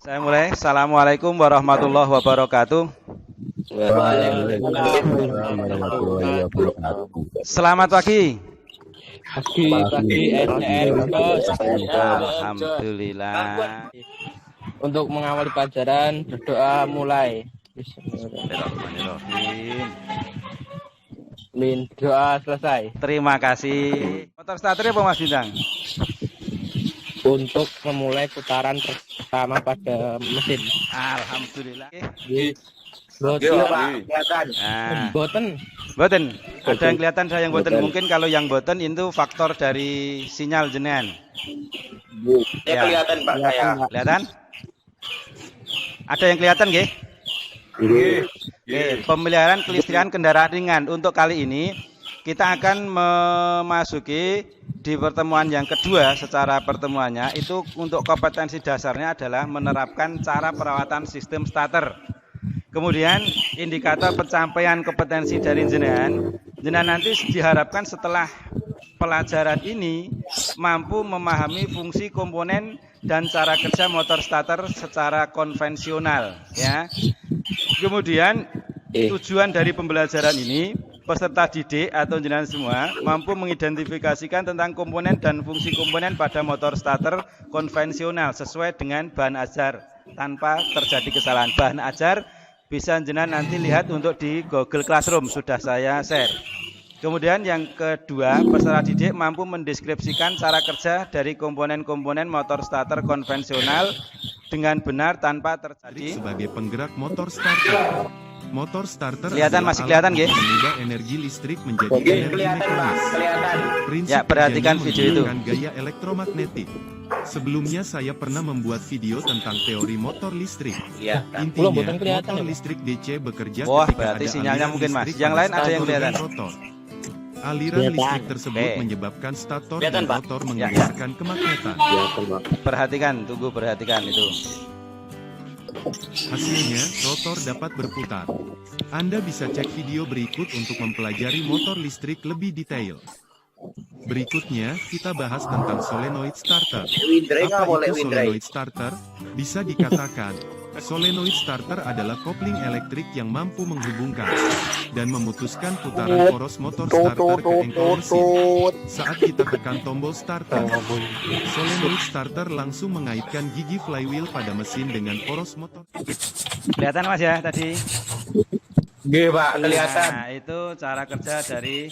Saya mulai. Assalamualaikum warahmatullahi wabarakatuh. Waalaikumsalam warahmatullahi wabarakatuh. Selamat pagi. Pagi SDR Bos. Alhamdulillah. Untuk mengawali pelajaran berdoa mulai. Bismillahirrahmanirrahim. Min doa selesai. Terima kasih. Motor starternya apa Mas Bintang? Untuk memulai putaran pertama pada mesin. Alhamdulillah. Kelihatan. Nah, Boten. boten. Ada yang kelihatan, ada yang boten. Mungkin kalau yang boten itu faktor dari sinyal jenengan. Ya. Kelihatan Pak saya. Kelihatan? Ada yang kelihatan nggih? Oke, pemeliharaan kelistrikan kendaraan ringan. Untuk kali ini kita akan memasuki di pertemuan yang kedua. Secara pertemuannya itu untuk kompetensi dasarnya adalah menerapkan cara perawatan sistem starter. Kemudian indikator pencapaian kompetensi dari jenengan nanti diharapkan setelah pelajaran ini mampu memahami fungsi komponen dan cara kerja motor starter secara konvensional, ya. Kemudian tujuan dari pembelajaran ini peserta didik atau jenengan semua mampu mengidentifikasikan tentang komponen dan fungsi komponen pada motor starter konvensional sesuai dengan bahan ajar tanpa terjadi kesalahan. Bahan ajar bisa jenengan nanti lihat untuk di Google Classroom, sudah saya share. Kemudian yang kedua, peserta didik mampu mendeskripsikan cara kerja dari komponen-komponen motor starter konvensional dengan benar tanpa terjadi sebagai penggerak motor starter. Motor starter kelihatan, masih kelihatan nggih? Mengubah energi listrik menjadi energi mekanis. Prinsip Ya, perhatikan video itu. menggunakan gaya elektromagnetik. Sebelumnya saya pernah membuat video tentang teori motor listrik. Iya. Intinya, Belum kelihatan motor ya, listrik DC bekerja Wah, ketika berarti ada sinyalnya aliran mungkin, Mas. listrik Yang pada lain ada yang stator kelihatan? dan rotor. Aliran listrik tersebut Oke. menyebabkan stator Kelihatan, dan Pak? rotor mengeluarkan kemagnetan. Perhatikan, perhatikan itu. Hasilnya, rotor dapat berputar. Anda bisa cek video berikut untuk mempelajari motor listrik lebih detail. Berikutnya, kita bahas tentang solenoid starter. Apa itu solenoid starter? Bisa dikatakan, solenoid starter adalah kopling elektrik yang mampu menghubungkan dan memutuskan putaran poros motor starter ke engkol mesin. Saat kita tekan tombol starter, solenoid starter langsung mengaitkan gigi flywheel pada mesin dengan poros motor. Kelihatan Mas ya tadi? Nggih, Pak, kelihatan. Nah, itu cara kerja dari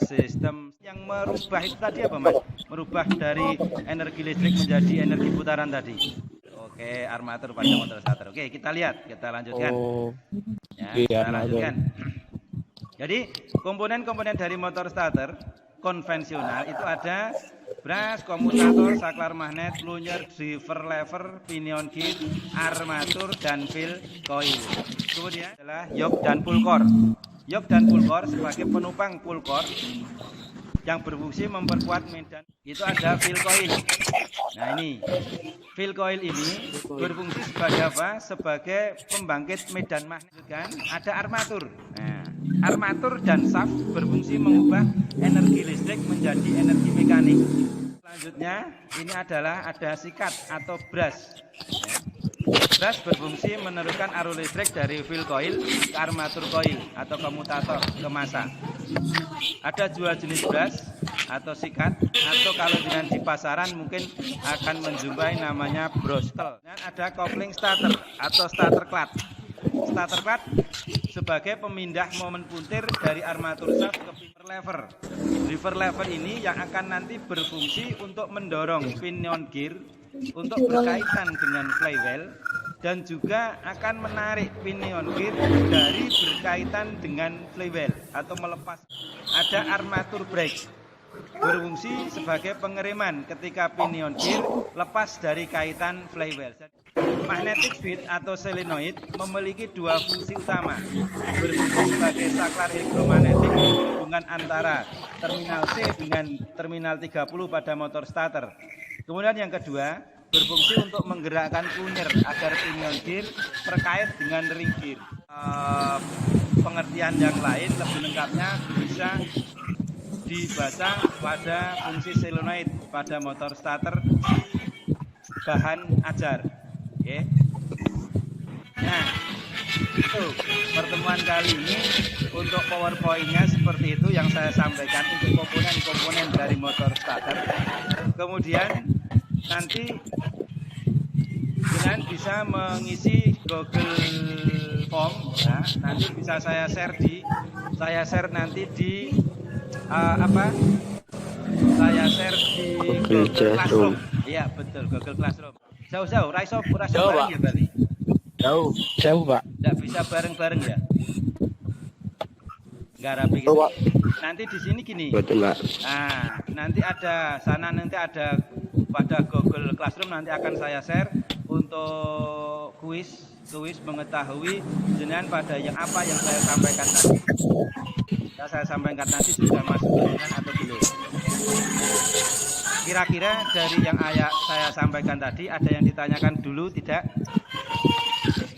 sistem yang merubah itu tadi apa Mas? Merubah dari energi listrik menjadi energi putaran tadi. Oke, armatur pada motor starter. Oke, kita lihat, kita lanjutkan. Ya, kita lanjutkan. Jadi, komponen-komponen dari motor starter konvensional itu ada bras, komutator, saklar magnet, plunger, driver lever, pinion gear, armatur, dan fill coil. Kemudian adalah yoke dan pull core. Yoke dan pull core sebagai penopang pull core yang berfungsi memperkuat medan. Itu ada fill coil. Nah ini, fill coil ini berfungsi sebagai apa? Sebagai pembangkit medan magnet kan? Ada armatur. Nah, armatur dan shaft berfungsi mengubah energi listrik menjadi energi mekanik. Selanjutnya, ini adalah ada sikat atau brush. Brush berfungsi meneruskan arus listrik dari fill coil ke armatur coil atau komutator ke massa. Ada dua jenis brush atau sikat, atau kalau dengan di pasaran mungkin akan menjumpai namanya brostel. Dan ada coupling starter atau starter clutch. Starter clutch sebagai pemindah momen puntir dari armatur shaft ke driver lever. Driver lever ini yang akan nanti berfungsi untuk mendorong pinion gear untuk berkaitan dengan flywheel dan juga akan menarik pinion gear dari berkaitan dengan flywheel atau melepas. Ada armatur brake berfungsi sebagai pengereman ketika pinion gear lepas dari kaitan flywheel. Magnetic field atau solenoid memiliki dua fungsi utama, berfungsi sebagai saklar elektromagnetik hubungan antara terminal C dengan terminal 30 pada motor starter. Kemudian yang kedua, berfungsi untuk menggerakkan plunger agar pinion gear terkait dengan ring gear. Pengertian yang lain lebih lengkapnya bisa dibaca pada fungsi solenoid pada motor starter bahan ajar. Oke. Nah, itu pertemuan kali ini untuk PowerPoint-nya seperti itu yang saya sampaikan untuk komponen-komponen dari motor starter. Kemudian nanti dengan bisa mengisi Google Form, ya, nanti bisa saya share nanti di saya share di Google Classroom. Iya betul, Google Classroom. Jauh-jauh, raiso bareng ya berarti. Jauh, Pak. Nggak bisa bareng-bareng ya? Nggak rapi gitu. Nanti di sini gini. Betul, Pak. Nah, nanti ada pada Google Classroom nanti akan saya share untuk kuis mengetahui jenengan pada yang apa yang saya sampaikan tadi. Saya sampaikan tadi sudah masuk jenengan atau belum? Kira-kira dari yang saya sampaikan tadi ada yang ditanyakan dulu tidak?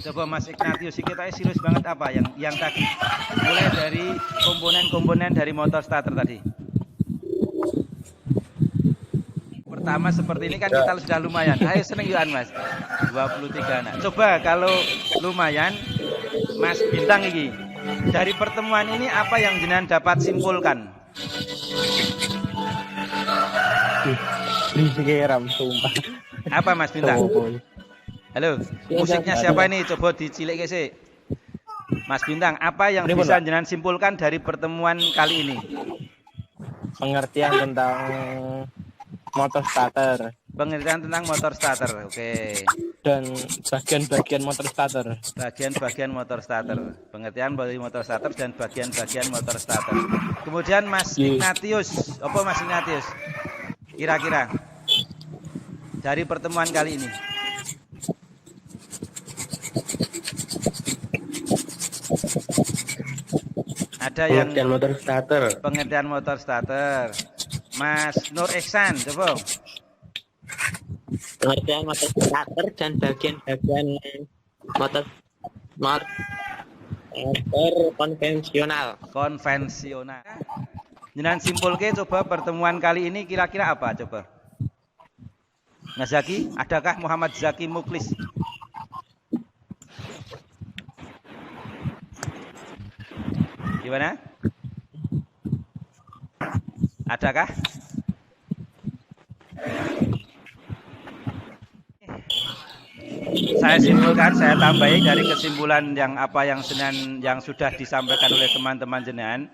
Coba Mas Ignatius, kita serius banget apa yang tadi? Mulai dari komponen-komponen dari motor starter tadi. Pertama seperti ini kan kita sudah lumayan. Ayo seneng yuan Mas. 23 anak. Coba kalau lumayan Mas Bintang ini. Dari pertemuan ini apa yang jenengan dapat simpulkan? Disiram sumpah. Apa Mas Bintang? Halo, musiknya siapa ini? Coba dicilik sih. Mas Bintang, apa yang bisa jenengan simpulkan dari pertemuan kali ini? Pengertian tentang motor starter Pengertian tentang motor starter, oke. dan bagian-bagian motor starter. Bagian-bagian motor starter. Pengertian dari motor starter dan bagian-bagian motor starter. Kemudian Mas Ignatius, apa Mas Ignatius? Kira-kira dari pertemuan kali ini. Ada yang Pengertian motor starter. pengertian motor starter. Mas Nur Ihsan, coba. Pengertian motor starter dan bagian-bagian motor konvensional. Konvensional. Jenengan simpulke coba pertemuan kali ini kira-kira apa coba? Mas Zaki, adakah Muhammad Zaki Muklis? Gimana? Adakah? Saya simpulkan, saya tambahi dari kesimpulan yang sudah disampaikan oleh teman-teman jenengan,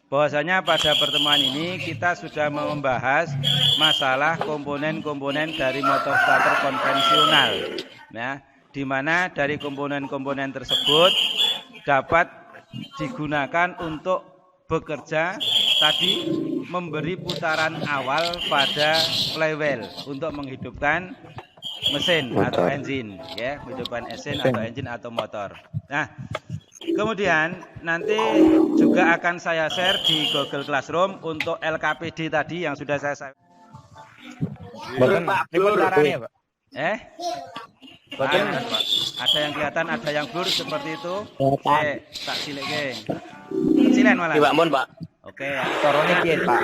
bahwasanya pada pertemuan ini kita sudah membahas masalah komponen-komponen dari motor starter konvensional, ya, di mana dari komponen-komponen tersebut dapat digunakan untuk bekerja tadi memberi putaran awal pada flywheel untuk menghidupkan mesin atau engine, ya, menghidupkan mesin atau engine atau motor. Nah, kemudian nanti juga akan saya share di Google Classroom untuk LKPD tadi yang sudah saya share. Caranya, Pak. Ada yang kelihatan, ada yang blur seperti itu. Tak cilik cilen malah. Pak Mon, Pak. Oke. Torone piye, Pak?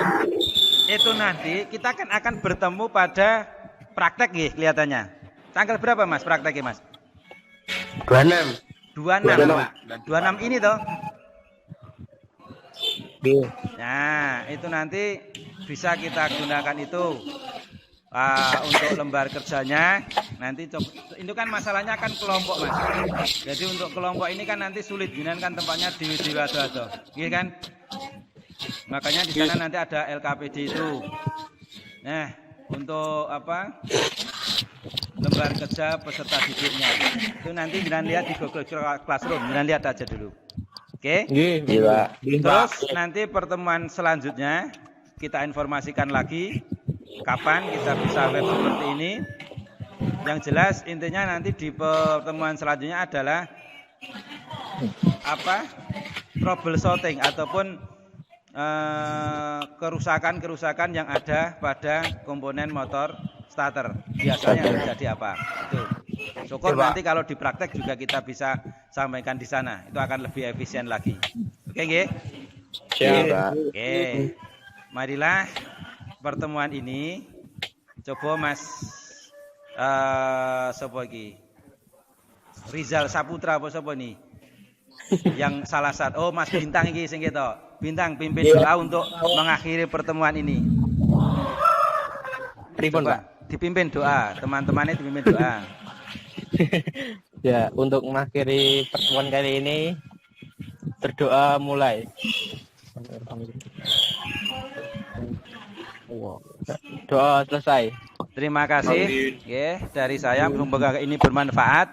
Itu nanti kita akan bertemu pada praktek nggih kelihatannya. Tanggal berapa Mas prakteknya Mas? 26. 26 Pak. 26 ini toh. Nggih. Nah, itu nanti bisa kita gunakan itu untuk lembar kerjanya. Nanti itu kan masalahnya kan kelompok Mas. Jadi untuk kelompok ini kan nanti sulit, kan tempatnya di wado-wado. Iya kan? Makanya di sana nanti ada LKPD itu. Nah, untuk apa? Lembar kerja peserta didiknya. Itu nanti jangan lihat di Google Classroom, jangan lihat aja dulu. Oke? Nggih, Pak. Terus nanti pertemuan selanjutnya kita informasikan lagi kapan kita bisa web seperti ini. Yang jelas intinya nanti di pertemuan selanjutnya adalah apa? Troubleshooting ataupun kerusakan-kerusakan yang ada pada komponen motor starter. Biasanya terjadi apa? Itu. Syukur nanti kalau di praktek juga kita bisa sampaikan di sana. Itu akan lebih efisien lagi. Oke, nggih? Siap. Oke. Marilah pertemuan ini coba Mas sapa iki? Rizal Saputra apa sapa nih? Yang salah satu. Oh, Mas Bintang iki sing ketok. Bintang pimpin doa untuk mengakhiri pertemuan ini. Pripun, Coba Pak? dipimpin doa, teman-temannya dipimpin doa. Ya, untuk mengakhiri pertemuan kali ini berdoa mulai. Doa selesai. Terima kasih. Dari saya semoga ini bermanfaat.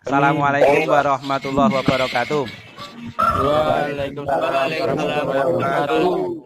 Assalamualaikum warahmatullahi wabarakatuh. Waalaikumsalam warahmatullahi wabarakatuh.